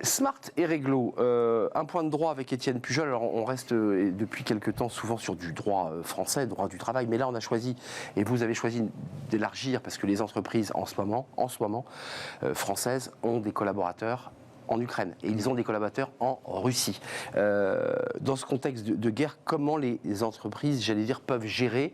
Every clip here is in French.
Smart et réglo, un point de droit avec Étienne Pujol. Alors on reste depuis quelque temps souvent sur du droit français, droit du travail, mais là on a choisi, et vous avez choisi d'élargir parce que les entreprises en ce moment françaises ont des collaborateurs en Ukraine et ils ont des collaborateurs en Russie. Dans ce contexte de guerre, comment les entreprises, j'allais dire, peuvent gérer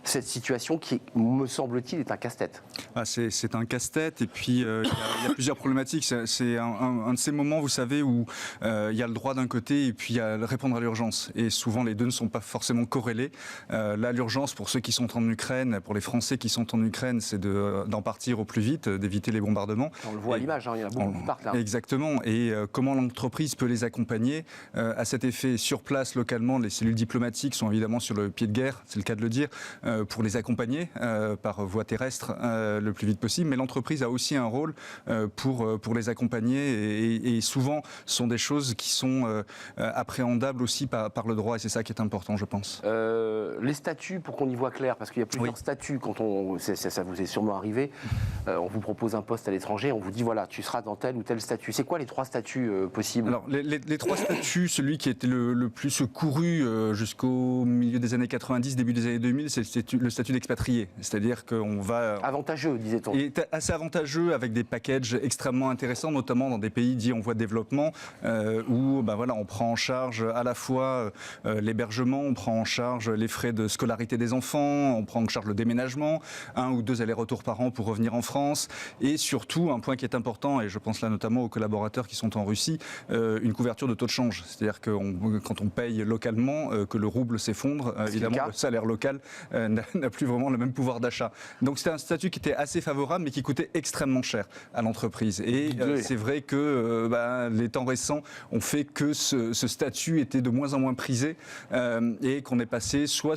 cette situation qui, me semble-t-il, est un casse-tête? C'est un casse-tête et puis il y a plusieurs problématiques. C'est un de ces moments, vous savez, où il y a le droit d'un côté et puis il y a répondre à l'urgence. Et souvent, les deux ne sont pas forcément corrélés. Là, l'urgence pour ceux qui sont en Ukraine, pour les Français qui sont en Ukraine, c'est d'en partir au plus vite, d'éviter les bombardements. On le voit à l'image, il y en a beaucoup qui partent là. Exactement. Et comment l'entreprise peut les accompagner à cet effet sur place, localement, les cellules diplomatiques sont évidemment sur le pied de guerre, c'est le cas de le dire, pour les accompagner par voie terrestre le plus vite possible, mais l'entreprise a aussi un rôle pour les accompagner et souvent sont des choses qui sont appréhendables aussi par le droit et c'est ça qui est important, je pense. Les statuts, pour qu'on y voit clair, parce qu'il y a plusieurs statuts, quand ça vous est sûrement arrivé, on vous propose un poste à l'étranger, on vous dit voilà, tu seras dans tel ou tel statut. C'est quoi les trois statuts possibles? Alors les trois statuts, celui qui était le plus couru jusqu'au milieu des années 90, début des années 2000, c'est le statut d'expatrié, c'est-à-dire qu'on va... Avantageux, disait-on. Il est assez avantageux avec des packages extrêmement intéressants, notamment dans des pays dits en voie de développement, où on prend en charge à la fois l'hébergement, on prend en charge les frais de scolarité des enfants, on prend en charge le déménagement, 1 ou 2 allers-retours par an pour revenir en France, et surtout, un point qui est important, et je pense là notamment aux collaborateurs qui sont en Russie, une couverture de taux de change. C'est-à-dire que quand on paye localement, que le rouble s'effondre, évidemment, le salaire local n'a plus vraiment le même pouvoir d'achat. Donc c'était un statut qui était assez favorable mais qui coûtait extrêmement cher à l'entreprise. Et c'est vrai que les temps récents ont fait que ce statut était de moins en moins prisé et qu'on est passé soit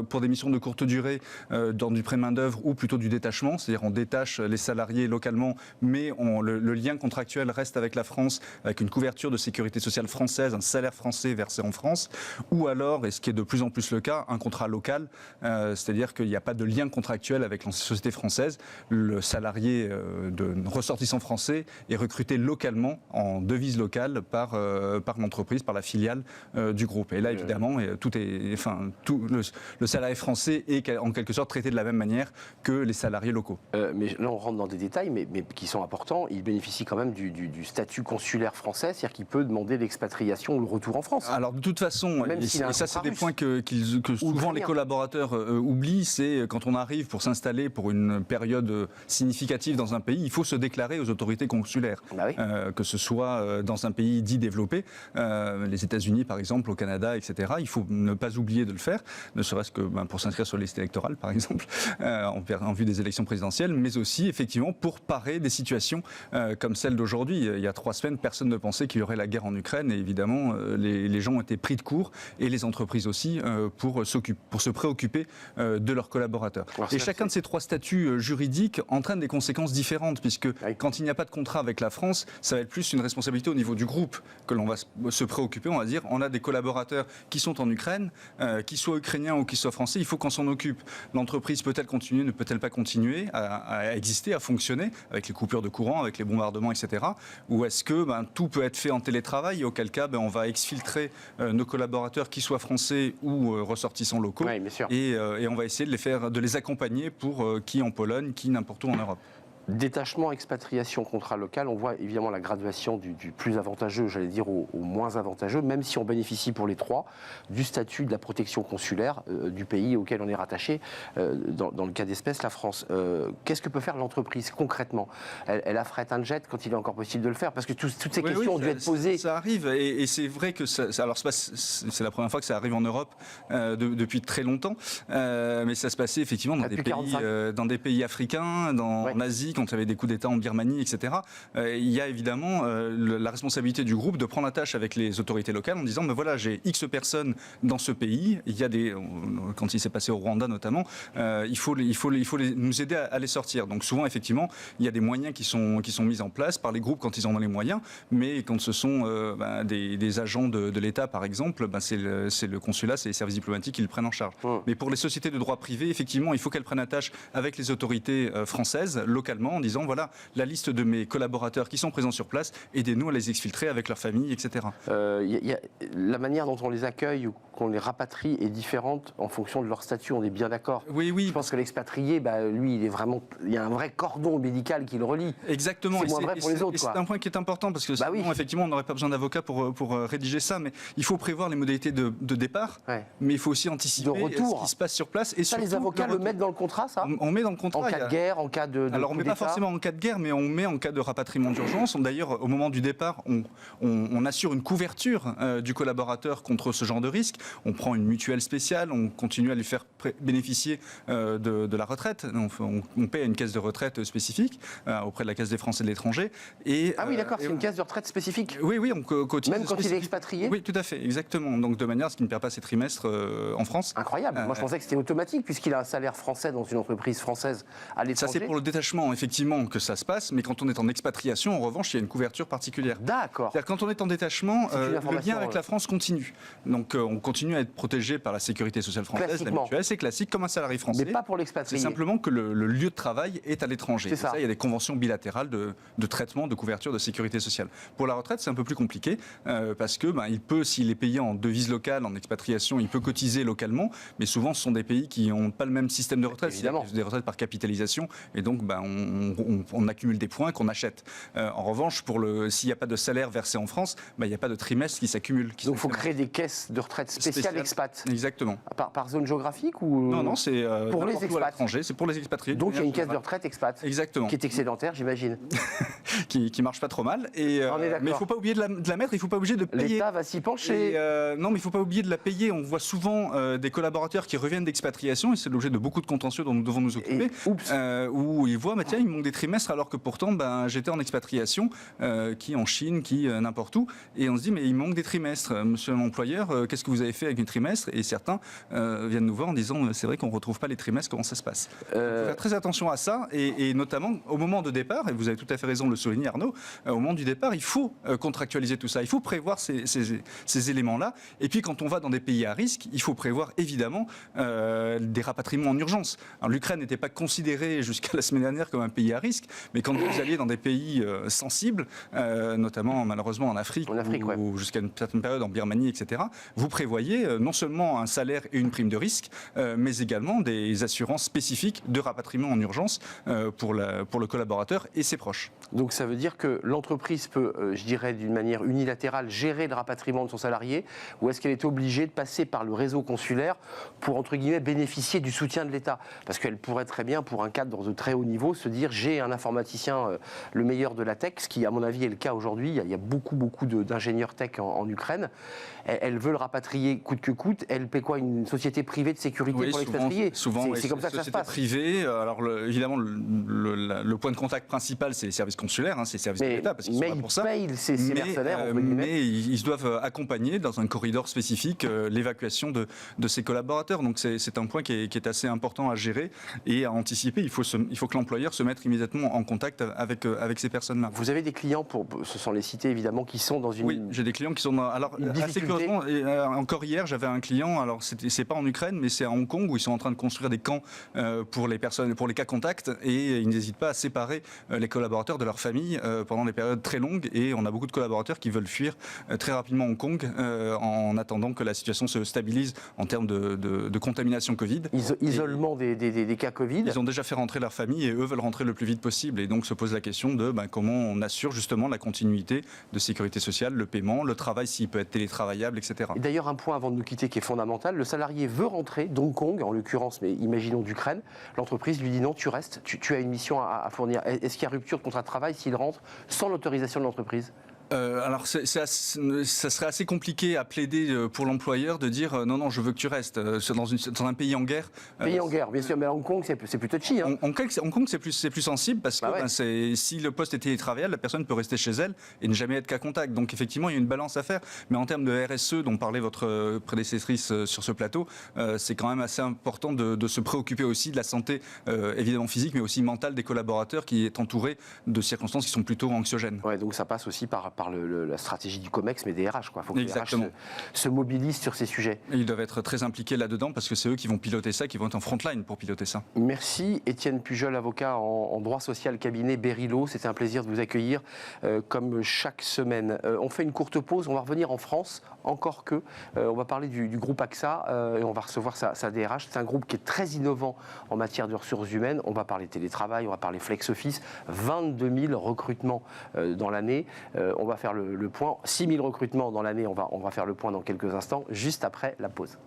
pour des missions de courte durée dans du prêt main-d'œuvre ou plutôt du détachement, c'est-à-dire on détache les salariés localement mais le lien contractuel reste avec la France, avec une couverture de sécurité sociale française, un salaire français versé en France, ou alors, et ce qui est de plus en plus le cas, un contrat local, c'est-à-dire qu'il n'y a pas de lien contractuel avec la société française. Le salarié de ressortissant français est recruté localement, en devise locale, par l'entreprise, par la filiale du groupe. Et là, évidemment, le salarié français est en quelque sorte traité de la même manière que les salariés locaux. Mais là, on rentre dans des détails, mais qui sont importants. Il bénéficie quand même du statut consulaire français, c'est-à-dire qu'il peut demander l'expatriation ou le retour en France. Alors, de toute façon, et ça, c'est des points que souvent les collaborateurs oublient, c'est quand on arrive pour s'installer pour une période significative dans un pays, il faut se déclarer aux autorités consulaires, que ce soit dans un pays dit développé, les États-Unis par exemple, au Canada, etc. Il faut ne pas oublier de le faire, ne serait-ce que pour s'inscrire sur la liste électorale par exemple, en vue des élections présidentielles, mais aussi effectivement pour parer des situations comme celle d'aujourd'hui. Il y a 3 semaines, personne ne pensait qu'il y aurait la guerre en Ukraine et évidemment les gens ont été pris de court et les entreprises aussi pour se préoccuper de leurs collaborateurs. Alors, et chacun de ces 3 statuts juridiques entraîne des conséquences différentes, puisque quand il n'y a pas de contrat avec la France, ça va être plus une responsabilité au niveau du groupe que l'on va se préoccuper. On va dire, on a des collaborateurs qui sont en Ukraine, qu'ils soient ukrainiens ou qu'ils soient français, il faut qu'on s'en occupe. L'entreprise peut-elle continuer, ne peut-elle pas continuer à exister, à fonctionner, avec les coupures de courant, avec les bombardements, etc. Ou est-ce que tout peut être fait en télétravail, et auquel cas on va exfiltrer nos collaborateurs, qu'ils soient français ou ressortissants locaux, et on va essayer de les accompagner pour qui en Pologne, qui n'importe où en Europe. Détachement, expatriation, contrat local, on voit évidemment la graduation du plus avantageux, j'allais dire, au moins avantageux, même si on bénéficie pour les 3 du statut de la protection consulaire du pays auquel on est rattaché, dans le cas d'espèce, la France. Qu'est-ce que peut faire l'entreprise concrètement? Elle affrète un jet quand il est encore possible de le faire, parce que toutes ces questions ont dû être posées. Ça arrive, et c'est vrai que c'est la première fois que ça arrive en Europe depuis très longtemps, mais ça se passait effectivement dans des pays africains, en Asie, quand il y avait des coups d'État en Birmanie, etc. Il y a évidemment la responsabilité du groupe de prendre la tâche avec les autorités locales en disant voilà, j'ai X personnes dans ce pays, il y a quand il s'est passé au Rwanda notamment, il faut nous aider à les sortir. Donc souvent, effectivement, il y a des moyens qui sont mis en place par les groupes quand ils en ont les moyens, mais quand ce sont des agents de l'État, par exemple, c'est le consulat, c'est les services diplomatiques qui le prennent en charge. Mais pour les sociétés de droit privé, effectivement, il faut qu'elles prennent la tâche avec les autorités françaises, localement, également en disant voilà la liste de mes collaborateurs qui sont présents sur place, aidez-nous à les exfiltrer avec leur famille, etc. La manière dont on les accueille ou qu'on les rapatrie est différente en fonction de leur statut, on est bien d'accord. Oui, oui. Je pense que l'expatrié, lui, il y a un vrai cordon médical qui le relie. Exactement. C'est moins vrai pour les autres. C'est un point qui est important parce que sinon, effectivement, on n'aurait pas besoin d'avocat pour rédiger ça, mais il faut prévoir les modalités de départ, mais il faut aussi anticiper ce qui se passe sur place. Et ça, les avocats le mettent dans le contrat, ça on met dans le contrat. En cas de guerre, en cas de alors, on ne met pas forcément en cas de guerre, mais on met en cas de rapatriement d'urgence. D'ailleurs, au moment du départ, on assure une couverture du collaborateur contre ce genre de risque. On prend une mutuelle spéciale, on continue à lui faire bénéficier de la retraite. On paie à une caisse de retraite spécifique auprès de la Caisse des Français de l'étranger. Ah oui, d'accord, c'est une caisse de retraite spécifique. Oui, on cotise. Même quand il est expatrié. Oui, tout à fait, exactement. Donc de manière à ce qu'il ne perd pas ses trimestres en France. Incroyable. Moi, je pensais que c'était automatique puisqu'il a un salaire français dans une entreprise française à l'étranger. Ça, c'est pour le détachement, effectivement, que ça se passe. Mais quand on est en expatriation, en revanche, il y a une couverture particulière. D'accord. C'est-à-dire quand on est en détachement, le lien avec la France continue. Donc on continue à être protégé par la sécurité sociale française, la mutuelle, c'est classique comme un salarié français. Mais pas pour l'expatrié. C'est simplement que le lieu de travail est à l'étranger. C'est ça. Il y a des conventions bilatérales de traitement, de couverture de sécurité sociale. Pour la retraite, c'est un peu plus compliqué parce que il peut, s'il est payé en devise locale, en expatriation, il peut cotiser localement. Mais souvent, ce sont des pays qui n'ont pas le même système de retraite. C'est des retraites par capitalisation. Et donc, on accumule des points qu'on achète. En revanche, s'il n'y a pas de salaire versé en France, il n'y a pas de trimestre qui s'accumule. Donc, il faut créer des caisses de retraite spéciales expat. Exactement. Par zone géographique ou... Non, c'est pour les expats. C'est pour les expatriés. Donc, il y a une caisse de retraite expat. Exactement. Qui est excédentaire, j'imagine. qui marche pas trop mal. Mais il ne faut pas oublier de la mettre, il ne faut pas oublier de payer. L'État va s'y pencher. Non, mais il ne faut pas oublier de la payer. On voit souvent des collaborateurs qui reviennent d'expatriation, et c'est l'objet de beaucoup de contentieux dont nous devons nous occuper, où ils voient, tiens, il me manque des trimestres, alors que pourtant, j'étais en expatriation, qui en Chine, qui n'importe où, et on se dit, mais il me manque des trimestres. Monsieur l'employeur, qu'est-ce que vous avez fait avec les trimestres? Et certains viennent nous voir en disant, c'est vrai qu'on ne retrouve pas les trimestres, comment ça se passe? Il faut faire très attention à ça, et notamment au moment de départ, et vous avez tout à fait raison de le souligner, Arnaud, au moment du départ, il faut contractualiser tout ça, il faut prévoir ces éléments-là. Et puis quand on va dans des pays à risque, il faut prévoir évidemment des rapatriements en urgence. L'Ukraine n'était pas considérée jusqu'à la semaine dernière comme un pays à risque, mais quand vous alliez dans des pays sensibles, notamment malheureusement en Afrique, ou jusqu'à une certaine période en Birmanie, etc., vous prévoyez non seulement un salaire et une prime de risque, mais également des assurances spécifiques de rapatriement en urgence pour le collaborateur et ses proches. Donc ça veut dire que l'entreprise peut, je dirais d'une manière unilatérale, gérer le rapatriement de son salarié, ou est-ce qu'elle est obligée de passer par le réseau consulaire pour, entre guillemets, bénéficier du soutien de l'État? Parce qu'elle pourrait très bien, pour un cadre de très haut niveau, se dire j'ai un informaticien le meilleur de la tech, ce qui à mon avis est le cas aujourd'hui. Il y a beaucoup d'ingénieurs tech en Ukraine. Elle veut le rapatrier coûte que coûte. Elle paie quoi? Une société privée de sécurité pour l'expatrier? Souvent, c'est comme ça que ça se passe. Privée. Alors évidemment, le point de contact principal, c'est les services consulaires, c'est les services de l'État, parce qu'ils sont là pour ça. Mais ils payent ces mercenaires, mais ils doivent accompagner dans un corridor spécifique l'évacuation de ces collaborateurs. Donc c'est un point qui est assez important à gérer et à anticiper. Il faut que l'employeur se mette immédiatement en contact avec ces personnes-là. Vous avez des clients, ce sont les cités évidemment, qui sont dans une... Oui, j'ai des clients qui sont dans... Alors, assez curieusement, encore hier, j'avais un client, alors c'est pas en Ukraine, mais c'est à Hong Kong, où ils sont en train de construire des camps pour les personnes, pour les cas contacts, et ils n'hésitent pas à séparer les collaborateurs de leur famille pendant des périodes très longues, et on a beaucoup de collaborateurs qui veulent fuir très rapidement Hong Kong en attendant que la situation se stabilise en termes de contamination Covid. Isolement des cas Covid. Ils ont déjà fait rentrer leur famille et eux veulent rentrer le plus vite possible, et donc se pose la question de comment on assure justement la continuité de sécurité sociale, le paiement, le travail s'il peut être télétravaillable, etc. Et d'ailleurs, un point avant de nous quitter qui est fondamental, le salarié veut rentrer d'Hong Kong, en l'occurrence, mais imaginons d'Ukraine, l'entreprise lui dit non, tu restes, tu as une mission à fournir. Est-ce qu'il y a rupture de contrat de travail s'il rentre sans l'autorisation de l'entreprise? Alors, ça serait assez compliqué à plaider pour l'employeur de dire non, je veux que tu restes dans un pays en guerre. Pays en guerre, bien sûr, mais à Hong Kong, c'est plus touchy. Hein. Hong Kong, c'est plus sensible parce que si le poste est télétravaillable, la personne peut rester chez elle et ne jamais être qu'à contact. Donc, effectivement, il y a une balance à faire. Mais en termes de RSE, dont parlait votre prédécessrice sur ce plateau, c'est quand même assez important de se préoccuper aussi de la santé, évidemment physique, mais aussi mentale des collaborateurs qui est entouré de circonstances qui sont plutôt anxiogènes. Ouais, donc ça passe aussi par par la stratégie du COMEX, mais des RH. Il faut que Exactement. les RH se mobilisent sur ces sujets. Et ils doivent être très impliqués là-dedans parce que c'est eux qui vont piloter ça, qui vont être en front line pour piloter ça. Merci. Étienne Pujol, avocat en droit social, cabinet Berilo. C'était un plaisir de vous accueillir comme chaque semaine. On fait une courte pause. On va revenir en France, encore que. On va parler du groupe AXA et on va recevoir sa DRH. C'est un groupe qui est très innovant en matière de ressources humaines. On va parler télétravail, on va parler flex office. 22 000 recrutements dans l'année. On va faire le point. 6 000 recrutements dans l'année. On va faire le point dans quelques instants, juste après la pause.